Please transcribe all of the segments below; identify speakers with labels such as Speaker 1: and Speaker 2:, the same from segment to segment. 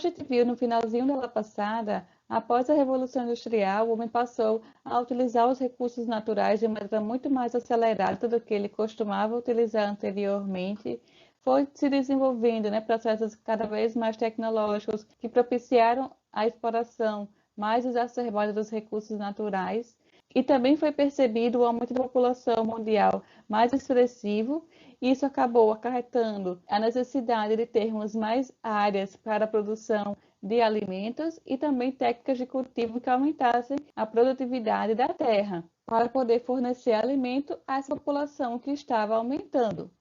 Speaker 1: a gente viu no finalzinho da aula passada, após a Revolução Industrial, o homem passou a utilizar os recursos naturais de maneira muito mais acelerada do que ele costumava utilizar anteriormente. Foi se desenvolvendo, né, processos cada vez mais tecnológicos que propiciaram a exploração mais exacerbada dos recursos naturais. E também foi percebido o aumento da população mundial mais expressivo, e isso acabou acarretando a necessidade de termos mais áreas para a produção de alimentos e também técnicas de cultivo que aumentassem a produtividade da terra, para poder fornecer alimento a essa população que estava aumentando.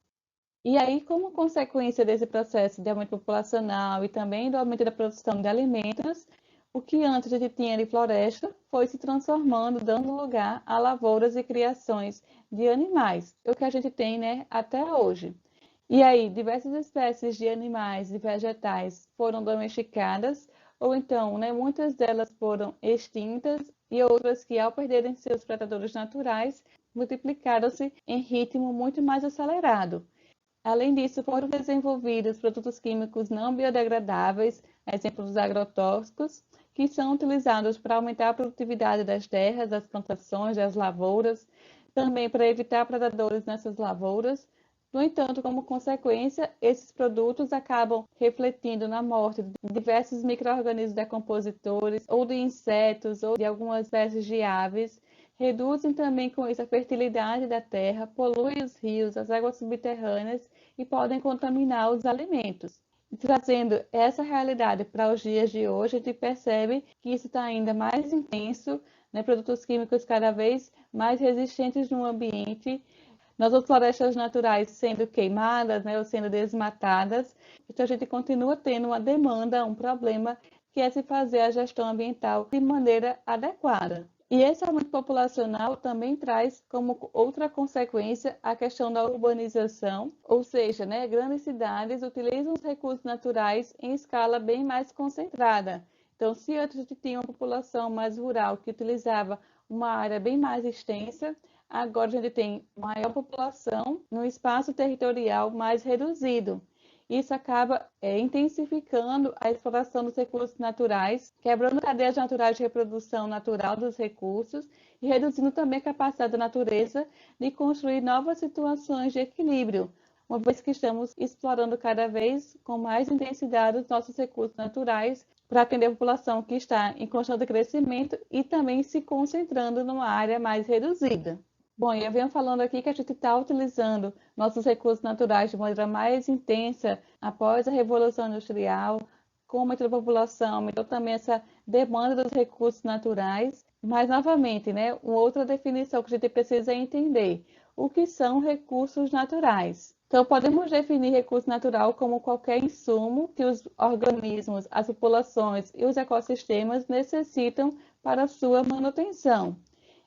Speaker 1: E aí, como consequência desse processo de aumento populacional e também do aumento da produção de alimentos, o que antes a gente tinha de floresta foi se transformando, dando lugar a lavouras e criações de animais, o que a gente tem, né, até hoje. E aí, diversas espécies de animais e vegetais foram domesticadas, ou então, né, muitas delas foram extintas e outras que, ao perderem seus predadores naturais, multiplicaram-se em ritmo muito mais acelerado. Além disso, foram desenvolvidos produtos químicos não biodegradáveis, exemplo dos agrotóxicos, que são utilizados para aumentar a produtividade das terras, das plantações, das lavouras, também para evitar predadores nessas lavouras. No entanto, como consequência, esses produtos acabam refletindo na morte de diversos micro-organismos decompositores, ou de insetos, ou de algumas espécies de aves, reduzem também com isso a fertilidade da terra, poluem os rios, as águas subterrâneas e podem contaminar os alimentos. E trazendo essa realidade para os dias de hoje, a gente percebe que isso está ainda mais intenso, né? Produtos químicos cada vez mais resistentes no ambiente, nossas florestas naturais sendo queimadas, né, ou sendo desmatadas. Então a gente continua tendo uma demanda, um problema, que é se fazer a gestão ambiental de maneira adequada. E esse aumento populacional também traz como outra consequência a questão da urbanização, ou seja, né, grandes cidades utilizam os recursos naturais em escala bem mais concentrada. Então, se antes a gente tinha uma população mais rural que utilizava uma área bem mais extensa, agora a gente tem maior população num espaço territorial mais reduzido. Isso acaba intensificando a exploração dos recursos naturais, quebrando cadeias naturais de reprodução natural dos recursos e reduzindo também a capacidade da natureza de construir novas situações de equilíbrio, uma vez que estamos explorando cada vez com mais intensidade os nossos recursos naturais para atender a população que está em constante crescimento e também se concentrando numa área mais reduzida. Bom, eu venho falando aqui que a gente está utilizando nossos recursos naturais de maneira mais intensa após a Revolução Industrial, com o aumento da população, aumentou também essa demanda dos recursos naturais. Mas, novamente, né, uma outra definição que a gente precisa entender: o que são recursos naturais? Então, podemos definir recurso natural como qualquer insumo que os organismos, as populações e os ecossistemas necessitam para sua manutenção.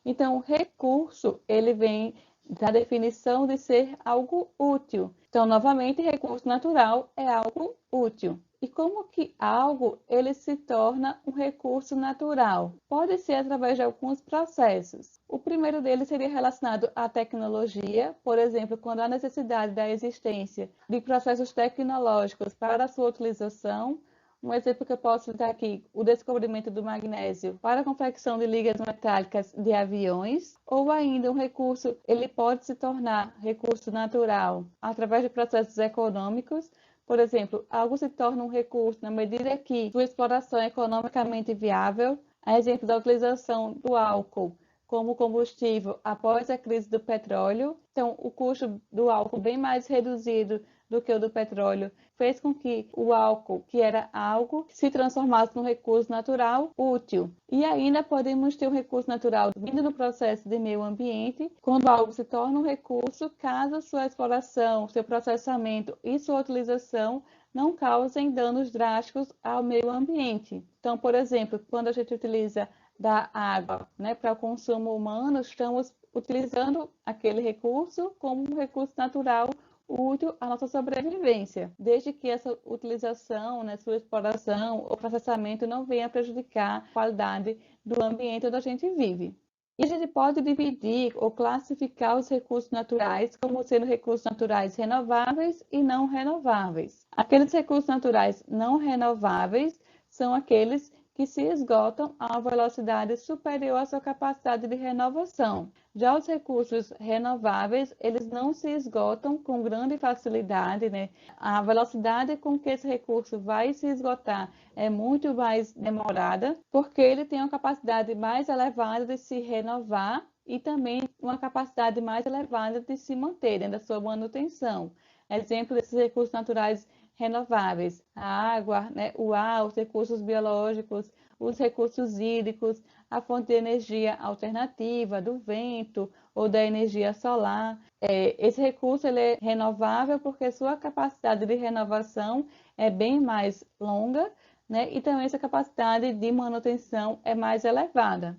Speaker 1: Então, recurso, ele vem da definição de ser algo útil. Então, novamente, recurso natural é algo útil. E como que algo ele se torna um recurso natural? Pode ser através de alguns processos. O primeiro deles seria relacionado à tecnologia, por exemplo, quando há necessidade da existência de processos tecnológicos para a sua utilização. Um exemplo que eu posso dar aqui, o descobrimento do magnésio para a confecção de ligas metálicas de aviões, ou ainda um recurso, ele pode se tornar recurso natural através de processos econômicos. Por exemplo, algo se torna um recurso na medida que sua exploração é economicamente viável, a exemplo da utilização do álcool como combustível após a crise do petróleo. Então, o custo do álcool bem mais reduzido do que o do petróleo fez com que o álcool, que era algo, se transformasse num recurso natural útil. E ainda podemos ter um recurso natural vindo no processo de meio ambiente, quando algo se torna um recurso, caso sua exploração, seu processamento e sua utilização não causem danos drásticos ao meio ambiente. Então, por exemplo, quando a gente utiliza da água, né, para o consumo humano, estamos utilizando aquele recurso como um recurso natural útil à nossa sobrevivência, desde que essa utilização, né, sua exploração ou processamento não venha prejudicar a qualidade do ambiente onde a gente vive. E a gente pode dividir ou classificar os recursos naturais como sendo recursos naturais renováveis e não renováveis. Aqueles recursos naturais não renováveis são aqueles que se esgotam a uma velocidade superior à sua capacidade de renovação. Já os recursos renováveis, eles não se esgotam com grande facilidade, né? A velocidade com que esse recurso vai se esgotar é muito mais demorada, porque ele tem uma capacidade mais elevada de se renovar e também uma capacidade mais elevada de se manter dentro da sua manutenção. Exemplo desses recursos naturais renováveis: a água, né, o ar, os recursos biológicos, os recursos hídricos, a fonte de energia alternativa, do vento ou da energia solar. Esse recurso ele é renovável porque sua capacidade de renovação é bem mais longa, né, e também essa capacidade de manutenção é mais elevada.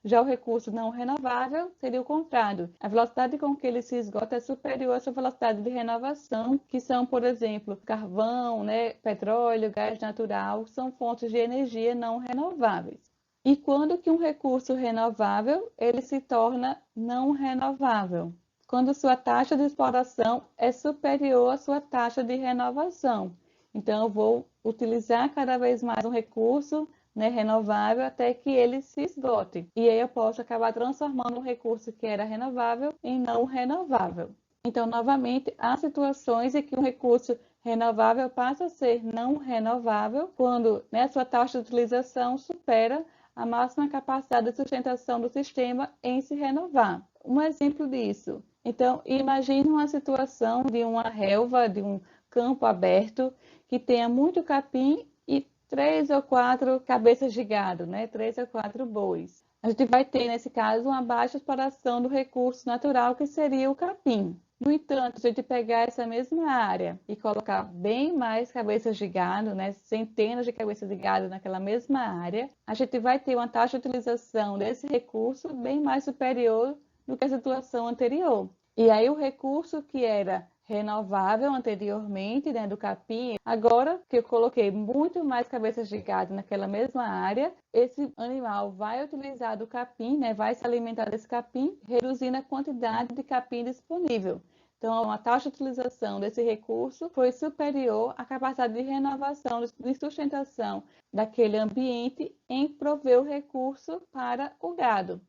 Speaker 1: Já o recurso não renovável seria o contrário. A velocidade com que ele se esgota é superior à sua velocidade de renovação, que são, por exemplo, carvão, né, petróleo, gás natural, são fontes de energia não renováveis. E quando que um recurso renovável ele se torna não renovável? Quando sua taxa de exploração é superior à sua taxa de renovação. Então, eu vou utilizar cada vez mais um recurso, né, renovável até que ele se esgote. E aí eu posso acabar transformando um recurso que era renovável em não renovável. Então, novamente, há situações em que um recurso renovável passa a ser não renovável quando, né, sua taxa de utilização supera a máxima capacidade de sustentação do sistema em se renovar. Um exemplo disso. Então, imagine uma situação de uma relva, de um campo aberto, que tenha muito capim e 3 ou 4 cabeças de gado, né? 3 ou 4 bois. A gente vai ter, nesse caso, uma baixa exploração do recurso natural, que seria o capim. No entanto, se a gente pegar essa mesma área e colocar bem mais cabeças de gado, né? Centenas de cabeças de gado naquela mesma área, a gente vai ter uma taxa de utilização desse recurso bem mais superior do que a situação anterior. E aí o recurso que era renovável anteriormente, né, do capim, agora que eu coloquei muito mais cabeças de gado naquela mesma área, esse animal vai utilizar do capim, né, vai se alimentar desse capim, reduzindo a quantidade de capim disponível. Então, a taxa de utilização desse recurso foi superior à capacidade de renovação, de sustentação daquele ambiente em prover o recurso para o gado.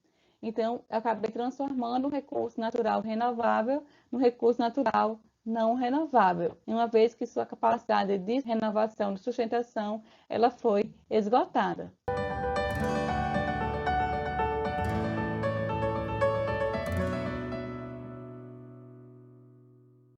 Speaker 1: Então, eu acabei transformando o recurso natural renovável no recurso natural não renovável, uma vez que sua capacidade de renovação, de sustentação, ela foi esgotada.